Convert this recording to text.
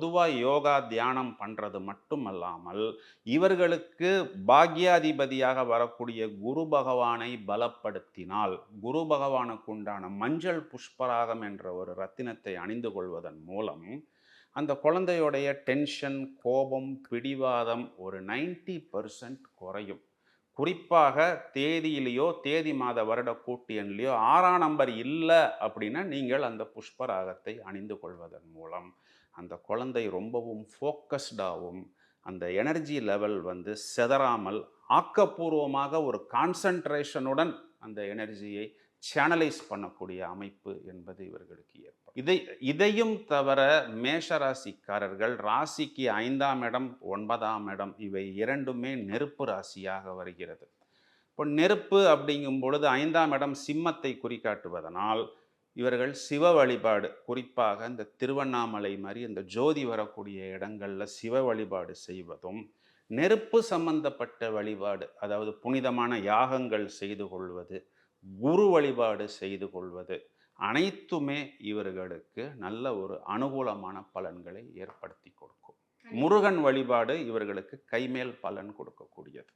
பொதுவாக யோகா தியானம் பண்ணுறது மட்டுமல்லாமல் இவர்களுக்கு பாக்யாதிபதியாக வரக்கூடிய குரு பகவானை பலப்படுத்தினால், குரு பகவானுக்கு உண்டான மஞ்சள் புஷ்பராகம் என்ற ஒரு ரத்தினத்தை அணிந்து கொள்வதன் மூலம் அந்த குழந்தையுடைய டென்ஷன், கோபம், பிடிவாதம் ஒரு 90% குறையும். குறிப்பாக தேதியிலேயோ, தேதி மாத வருட கூட்டு எண்ணிலயோ 6ஆம் நம்பர் இல்ல அப்படின்னா, நீங்கள் அந்த புஷ்பராகத்தை அணிந்து கொள்வதன் மூலம், அந்த குழந்தை ரொம்பவும் ஃபோக்கஸ்டாவும், அந்த எனர்ஜி லெவல் வந்து சிதறாமல், ஆக்கப்பூர்வமாக ஒரு கான்சன்ட்ரேஷனுடன் அந்த எனர்ஜியை சேனலைஸ் பண்ணக்கூடிய அமைப்பு என்பது இவர்களுக்கு ஏற்படும். இதையும் தவிர மேஷ ராசிக்காரர்கள் ராசிக்கு 5ஆம் இடம், 9ஆம் இடம் இவை இரண்டுமே நெருப்பு ராசியாக வருகிறது. இப்போ நெருப்பு அப்படிங்கும் பொழுது 5ஆம் இடம் சிம்மத்தை குறிக்காட்டுவதனால் இவர்கள் சிவ வழிபாடு, குறிப்பாக இந்த திருவண்ணாமலை மாதிரி இந்த ஜோதி வரக்கூடிய இடங்கள்ல சிவ வழிபாடு செய்வதும், நெருப்பு சம்பந்தப்பட்ட வழிபாடு, அதாவது புனிதமான யாகங்கள் செய்து கொள்வது, குரு வழிபாடு செய்து கொள்வது, அனைத்துமே இவர்களுக்கு நல்ல ஒரு அனுகூலமான பலன்களை ஏற்படுத்தி கொடுக்கும். முருகன் வழிபாடு இவர்களுக்கு கைமேல் பலன் கொடுக்கக்கூடியது.